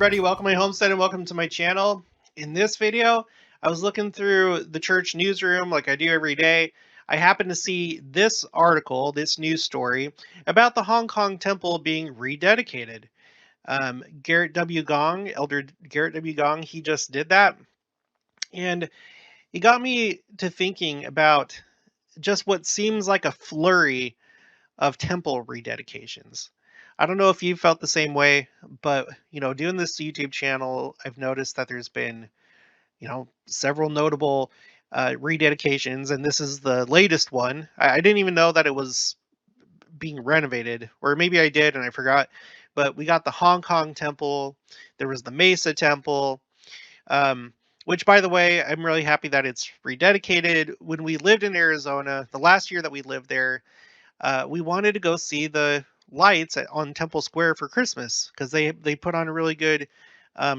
everybody, welcome to my homestead and welcome to my channel. In this video, I was looking through the church newsroom like I do every day. I happened to see this article, this news story, about the Hong Kong temple being rededicated. Garrett W. Gong, Elder Garrett W. Gong, he just did that. And it got me to thinking about just what seems like a flurry of temple rededications. I don't know if you felt the same way, but doing this YouTube channel, I've noticed that there's been, several notable rededications, and this is the latest one. I didn't even know that it was being renovated, or maybe I did and I forgot. But we got the Hong Kong temple, there was the Mesa temple, um, which, by the way, I'm really happy that it's rededicated. When we lived in Arizona, the last year that we lived there, we wanted to go see the lights on Temple Square for Christmas because they put on a really good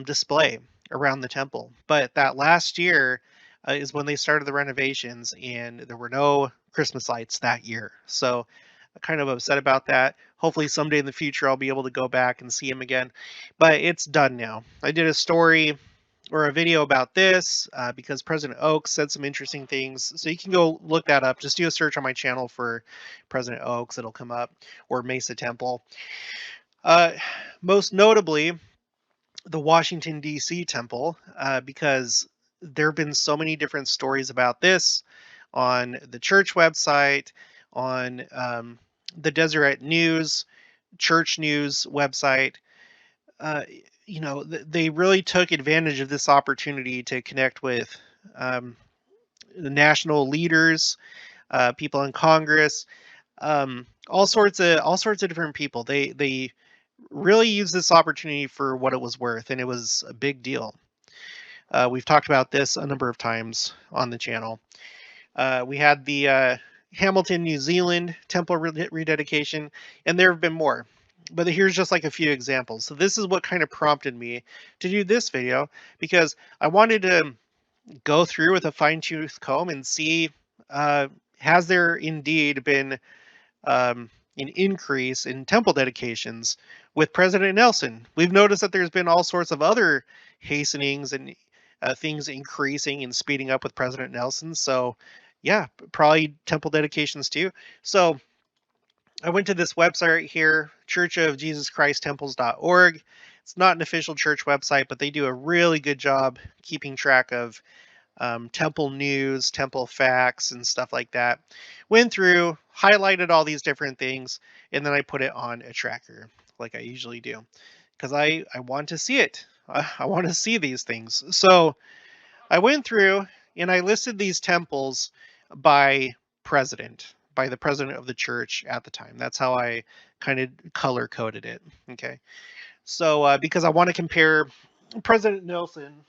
display around the temple. But that last year is when they started the renovations, and there were no Christmas lights that year. So I'm kind of upset about that. Hopefully someday in the future I'll be able to go back and see him again. But it's done now. I did a story or a video about this because President Oaks said some interesting things. So you can go look that up. Just do a search on my channel for President Oaks. It'll come up, or Mesa Temple. Uh, Most notably, the Washington, D.C. temple, because there have been so many different stories about this on the church website, on the Deseret News, church news website. uh, they really took advantage of this opportunity to connect with the national leaders, people in Congress, all sorts of different people. They really used this opportunity for what it was worth, and it was a big deal. We've talked about this a number of times on the channel. We had the Hamilton, New Zealand temple rededication, and there have been more. But here's just like a few examples. So this is what kind of prompted me to do this video, because I wanted to go through with a fine-tooth comb and see, has there indeed been an increase in temple dedications with President Nelson. We've noticed that there's been all sorts of other hastenings and things increasing and speeding up with President Nelson. So, yeah, probably temple dedications too. So, I went to this website right here, churchofjesuschristtemples.org. It's not an official church website, but they do a really good job keeping track of temple news, temple facts, and stuff like that. Went through, highlighted all these different things, and then I put it on a tracker like I usually do because I want to see it. I want to see these things. So I went through and I listed these temples by president, by the president of the church at the time. That's how I kind of color coded it. Okay. So because I want to compare President Nelson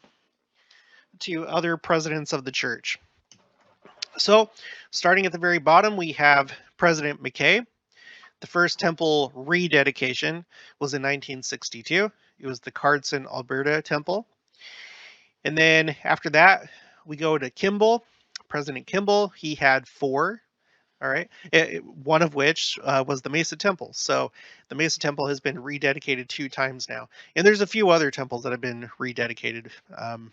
to other presidents of the church. So, starting at the very bottom, we have President McKay. The first temple rededication was in 1962. It was the Carson, Alberta temple. And then after that, we go to Kimball. President Kimball, he had 4. All right. One of which was the Mesa Temple. So the Mesa Temple has been rededicated 2 times now. And there's a few other temples that have been rededicated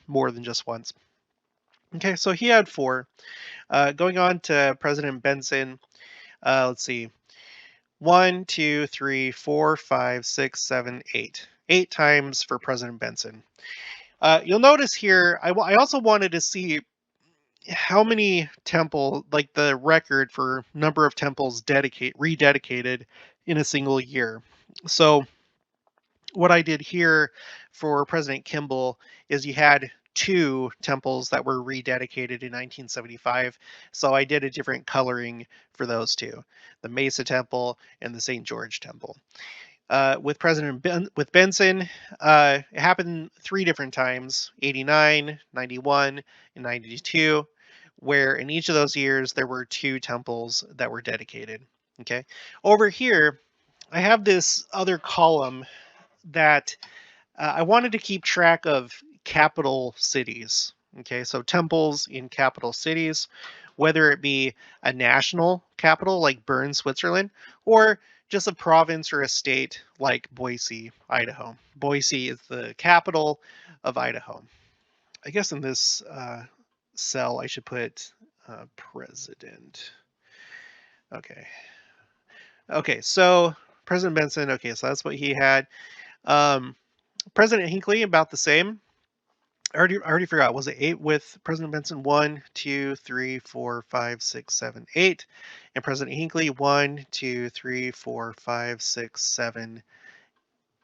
more than just once. Okay, so he had 4. Going on to President Benson, let's see. 1, 2, 3, 4, 5, 6, 7, 8. 8 times for President Benson. You'll notice here, I also wanted to see how many like the record for number of temples rededicated in a single year. So what I did here for President Kimball is you had 2 temples that were rededicated in 1975. So I did a different coloring for those 2, the Mesa Temple and the St. George Temple. With with Benson, it happened 3 different times, 89, 91, and 92, where in each of those years there were 2 temples that were dedicated. Okay. Over here, I have this other column that I wanted to keep track of capital cities. Okay, so temples in capital cities, whether it be a national capital like Bern, Switzerland, or just a province or a state like Boise, Idaho. Boise is the capital of Idaho. I guess in this cell I should put president. Okay. Okay, so President Benson, okay, so that's what he had. Um, President Hinckley, about the same. I already forgot. Was it 8 with President Benson? 1, 2, 3, 4, 5, 6, 7, 8. And President Hinckley, 1, 2, 3, 4, 5, 6, 7,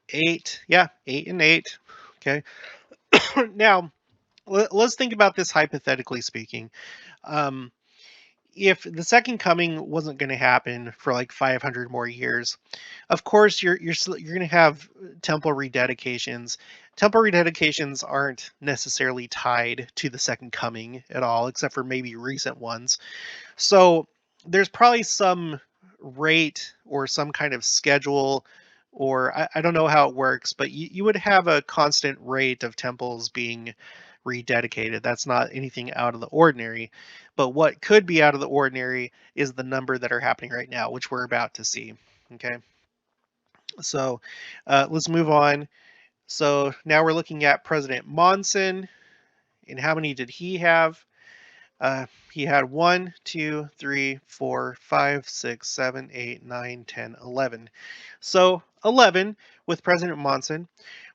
8. Yeah, 8 and 8. Okay. Now, let's think about this hypothetically speaking. Um, if the second coming wasn't going to happen for like 500 more years, of course you're going to have temple rededications. Temple rededications aren't necessarily tied to the second coming at all, except for maybe recent ones. So there's probably some rate or some kind of schedule, or I don't know how it works, but you would have a constant rate of temples being rededicated. That's not anything out of the ordinary. But what could be out of the ordinary is the number that are happening right now, which we're about to see. Okay, so let's move on. So now we're looking at President Monson, and how many did he have? He had 1, 2, 3, 4, 5, 6, 7, 8, 9, 10, 11. So 11 with President Monson,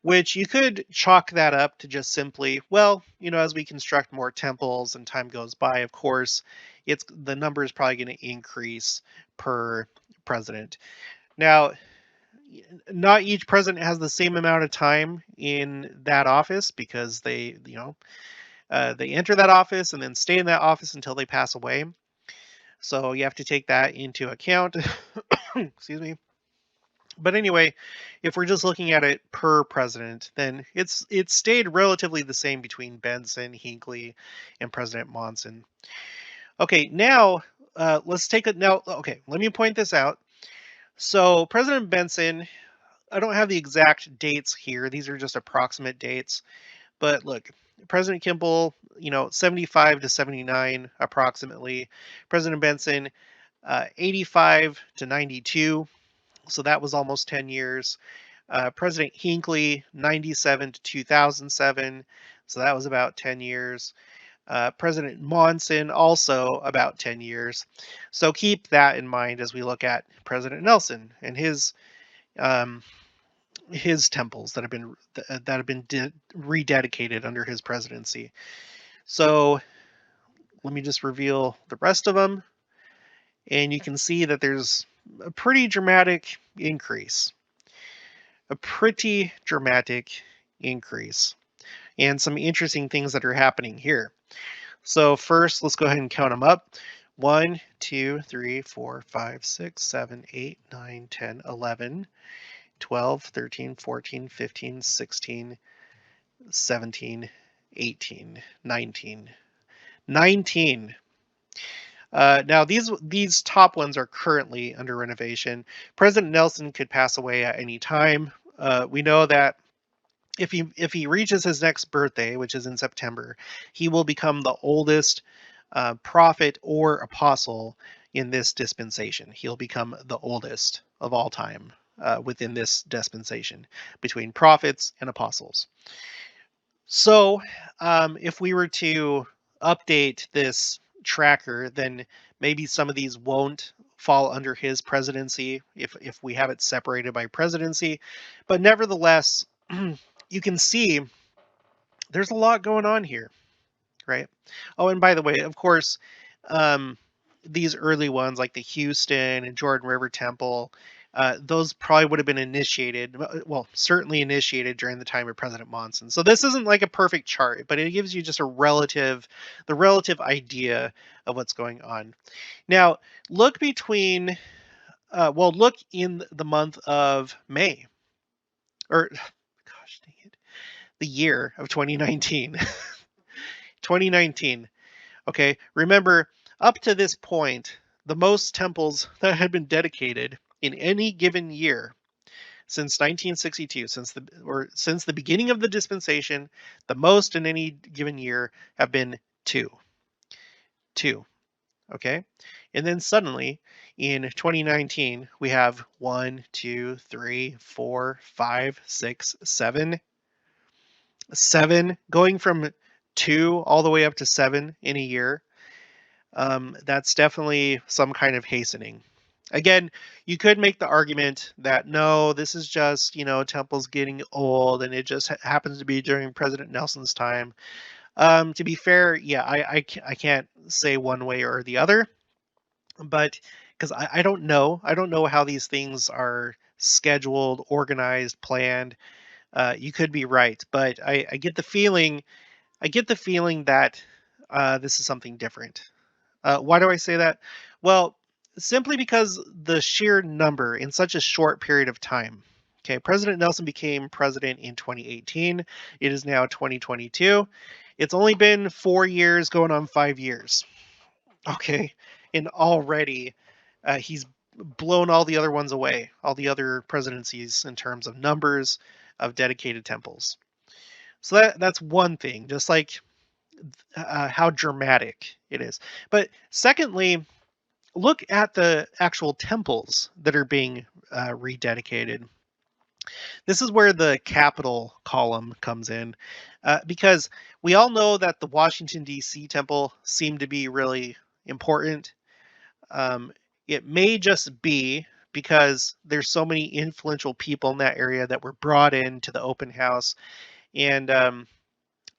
which you could chalk that up to just simply, well, as we construct more temples and time goes by, of course, the number is probably going to increase per president. Now, not each president has the same amount of time in that office because they enter that office and then stay in that office until they pass away. So you have to take that into account. Excuse me. But anyway, if we're just looking at it per president, then it's stayed relatively the same between Benson, Hinckley, and President Monson. Okay, now let's take it now. Okay, let me point this out. So President Benson, I don't have the exact dates here. These are just approximate dates. But look, President Kimball, 75 to 79 approximately. President Benson, 85 to 92. So that was almost 10 years. President Hinckley, 97 to 2007. So that was about 10 years. President Monson, also about 10 years. So keep that in mind as we look at President Nelson and his temples that have been rededicated under his presidency. So let me just reveal the rest of them, and you can see that there's a pretty dramatic increase. A pretty dramatic increase. And some interesting things that are happening here. So first, let's go ahead and count them up. 1, 2, 3, 4, 5, 6, 7, 8, 9, 10, 11, 12, 13, 14, 15, 16, 17, 18, 19. 19. Now these top ones are currently under renovation. President Nelson could pass away at any time. We know that if he reaches his next birthday, which is in September, he will become the oldest prophet or apostle in this dispensation. He'll become the oldest of all time within this dispensation between prophets and apostles. So if we were to update this tracker, then maybe some of these won't fall under his presidency if we have it separated by presidency. But nevertheless, you can see there's a lot going on here, right? Oh, and by the way, of course, these early ones like the Houston and Jordan River Temple, those probably would have been initiated, well, certainly initiated during the time of President Monson. So this isn't like a perfect chart, but it gives you just the relative idea of what's going on. Now, look in the month of May, or gosh dang it, the year of 2019. 2019. Okay, remember, up to this point, the most temples that had been dedicated in any given year since 1962, since the beginning of the dispensation, the most in any given year have been two. Okay, And then suddenly in 2019, we have one, two, three, four, five, six, seven, going from two all the way up to seven in a year. That's definitely some kind of hastening. Again, you could make the argument that no, this is just, temples getting old and it just happens to be during President Nelson's time. To be fair, yeah, I can't say one way or the other, but because I don't know. I don't know how these things are scheduled, organized, planned. You could be right, but I get the feeling. I get the feeling that this is something different. Why do I say that? Well, simply because the sheer number in such a short period of time. Okay, President Nelson became president in 2018. It is now 2022. It's only been 4 years, going on 5 years. Okay, and already he's blown all the other ones away, all the other presidencies in terms of numbers of dedicated temples. So that's one thing, just like how dramatic it is. But secondly, look at the actual temples that are being rededicated. This is where the capital column comes in, because we all know that the Washington, D.C. temple seemed to be really important. Um, it may just be because there's so many influential people in that area that were brought into the open house, and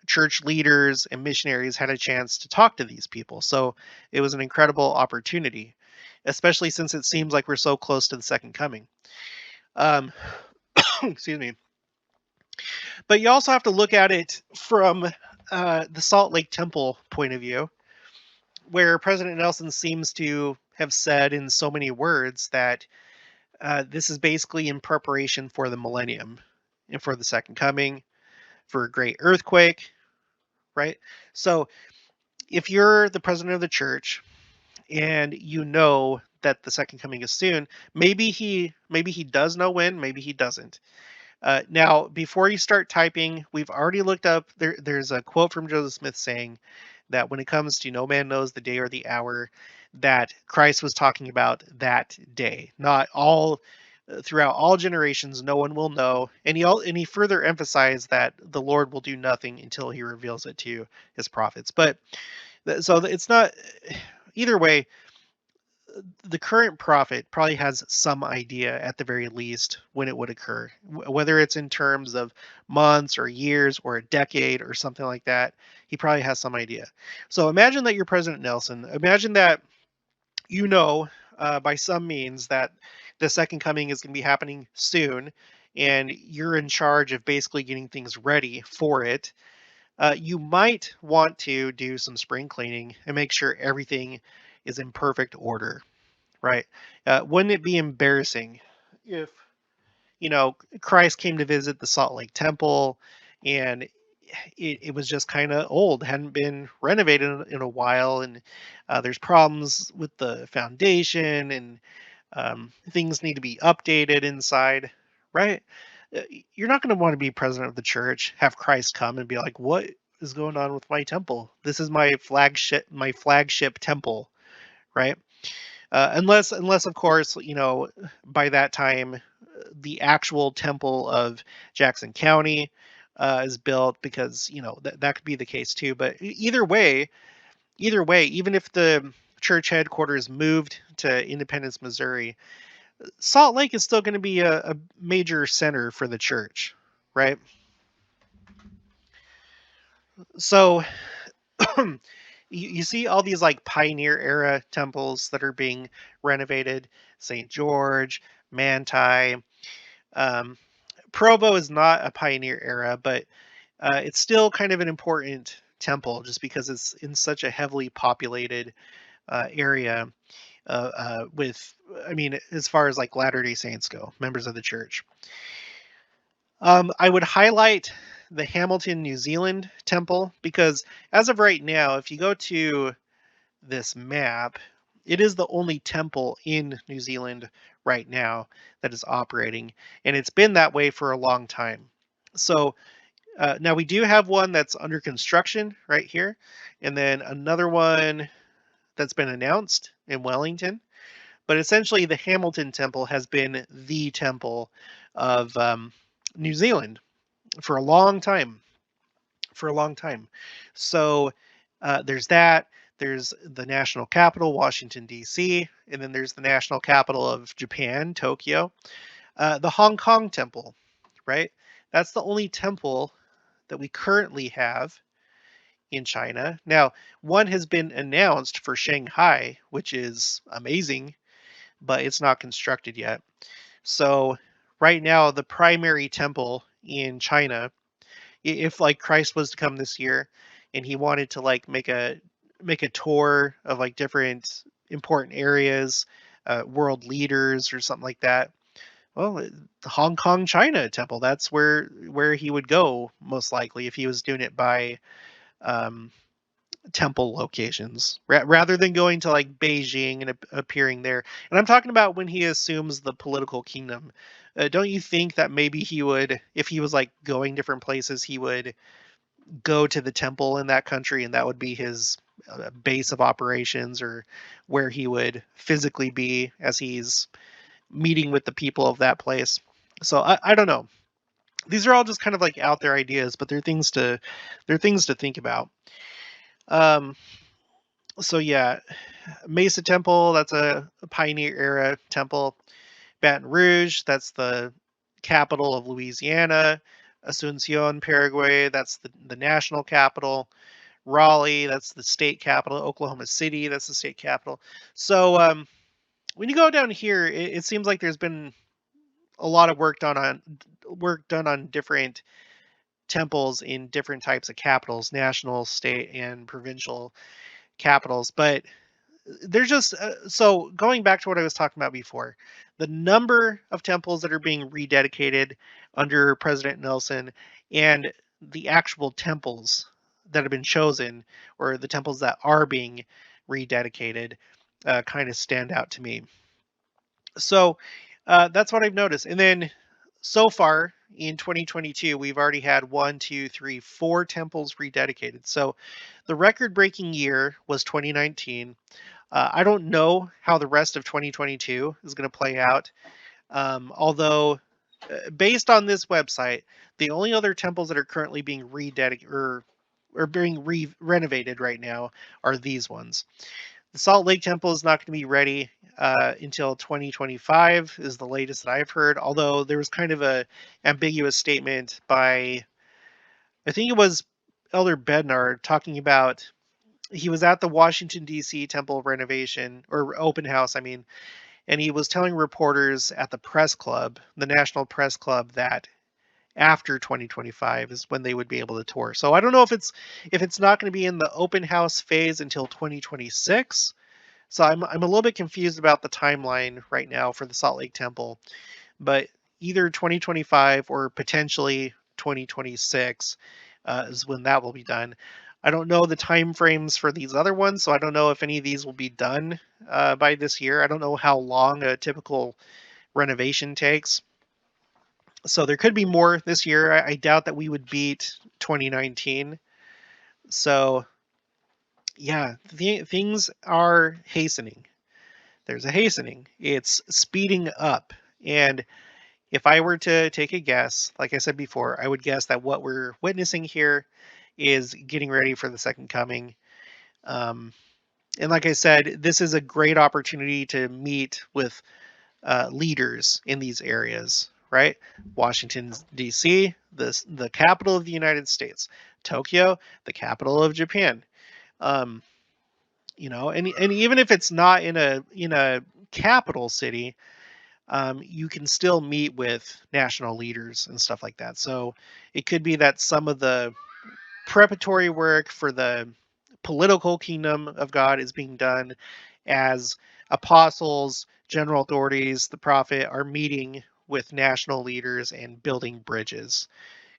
church leaders and missionaries had a chance to talk to these people. So it was an incredible opportunity, especially since it seems like we're so close to the second coming. Um, excuse me. But you also have to look at it from the Salt Lake Temple point of view, where President Nelson seems to have said in so many words that this is basically in preparation for the millennium and for the second coming, for a great earthquake, right? So if you're the president of the church and you know that the second coming is soon, maybe he does know when, maybe he doesn't. Now, before you start typing, we've already looked up. There's a quote from Joseph Smith saying that when it comes to no man knows the day or the hour, that Christ was talking about that day, not all throughout all generations. No one will know, and he further emphasized that the Lord will do nothing until He reveals it to His prophets. But it's not either way. The current prophet probably has some idea at the very least when it would occur, whether it's in terms of months or years or a decade or something like that. He probably has some idea. So imagine that you're President Nelson. Imagine that you know by some means that the second coming is going to be happening soon, and you're in charge of basically getting things ready for it. You might want to do some spring cleaning and make sure everything is in perfect order, right? Wouldn't it be embarrassing if, Christ came to visit the Salt Lake Temple and it was just kind of old, hadn't been renovated in a while, and there's problems with the foundation, and things need to be updated inside, right? You're not going to want to be president of the church, have Christ come and be like, "What is going on with my temple? This is my flagship temple," right? Unless of course, by that time, the actual temple of Jackson County is built, because that could be the case too. But either way, even if the church headquarters moved to Independence, Missouri, Salt Lake is still going to be a major center for the church, right? So you see all these like pioneer era temples that are being renovated: St. George, Manti. Um, Provo is not a pioneer era, but it's still kind of an important temple just because it's in such a heavily populated area. With, I mean, as far as like Latter Day Saints go, members of the church. I would highlight the Hamilton, New Zealand temple, because as of right now, if you go to this map, it is the only temple in New Zealand right now that is operating, and it's been that way for a long time. So now we do have one that's under construction right here, and then another one that's been announced in Wellington. But essentially, the Hamilton Temple has been the temple of New Zealand for a long time. For a long time. So there's that. There's the national capital, Washington, D.C., and then there's the national capital of Japan, Tokyo. The Hong Kong Temple, right? That's the only temple that we currently have in China. Now, one has been announced for Shanghai, which is amazing, but it's not constructed yet. So, right now, the primary temple in China, if like Christ was to come this year and he wanted to like make a tour of like different important areas, world leaders or something like that, well, the Hong Kong China temple, that's where he would go most likely if he was doing it by um, temple locations rather than going to like Beijing and appearing there. And I'm talking about when he assumes the political kingdom. Don't you think that maybe he would, if he was like going different places, he would go to the temple in that country and that would be his base of operations, or where he would physically be as he's meeting with the people of that place? So I don't know. These are all just kind of like out there ideas, but they're things to think about. Um, so yeah, Mesa Temple, that's a pioneer era temple. Baton Rouge, that's the capital of Louisiana. Asuncion, Paraguay, that's the national capital. Raleigh, that's the state capital. Oklahoma City, that's the state capital. So when you go down here, it seems like there's been a lot of work done on different temples in different types of capitals, national, state, and provincial capitals. But they're just so going back to what I was talking about before, the number of temples that are being rededicated under President Nelson and the actual temples that have been chosen, or the temples that are being rededicated, kind of stand out to me. So that's what I've noticed. And then so far in 2022, we've already had one, two, three, four temples rededicated. So the record breaking year was 2019. I don't know how the rest of 2022 is going to play out. Although, based on this website, the only other temples that are currently being rededicated or being renovated right now are these ones. The Salt Lake Temple is not going to be ready until 2025, is the latest that I've heard. Although there was kind of a ambiguous statement by, I think it was Elder Bednar, talking about he was at the Washington D.C. temple renovation or open house, I mean, and he was telling reporters at the press club, the National Press Club, that after 2025 is when they would be able to tour. So I don't know if it's not going to be in the open house phase until 2026. So I'm a little bit confused about the timeline right now for the Salt Lake Temple, but either 2025 or potentially 2026 is when that will be done. I don't know the time frames for these other ones, so I don't know if any of these will be done by this year. I don't know how long a typical renovation takes. So there could be more this year. I doubt that we would beat 2019. So yeah, things are hastening. There's a hastening. It's speeding up. And if I were to take a guess, like I said before, I would guess that what we're witnessing here is getting ready for the second coming. Um, and like I said, this is a great opportunity to meet with leaders in these areas, right? Washington, D.C., the capital of the United States. Tokyo, the capital of Japan. Um, and even if it's not in a capital city, you can still meet with national leaders and stuff like that. So it could be that some of the preparatory work for the political kingdom of God is being done as apostles, general authorities, the prophet are meeting with national leaders and building bridges.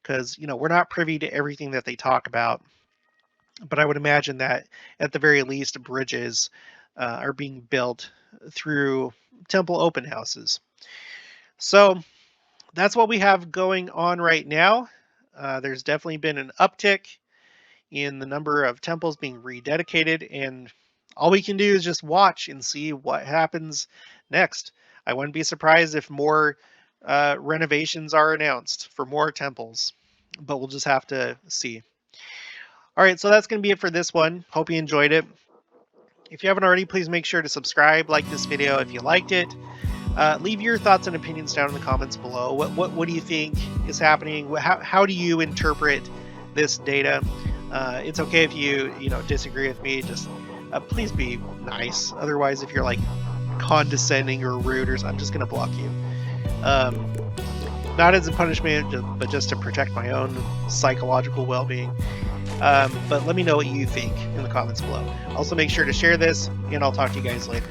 Because, we're not privy to everything that they talk about, but I would imagine that at the very least, bridges are being built through temple open houses. So that's what we have going on right now. There's definitely been an uptick in the number of temples being rededicated, and all we can do is just watch and see what happens next. I wouldn't be surprised if more renovations are announced for more temples, but we'll just have to see. All right, so that's going to be it for this one. Hope you enjoyed it. If you haven't already, please make sure to subscribe, like this video if you liked it. Leave your thoughts and opinions down in the comments below. What do you think is happening? How do you interpret this data? It's okay if you disagree with me. Just please be nice. Otherwise, if you're like condescending or rude, I'm just gonna block you. Not as a punishment, but just to protect my own psychological well-being. But let me know what you think in the comments below. Also, make sure to share this, and I'll talk to you guys later.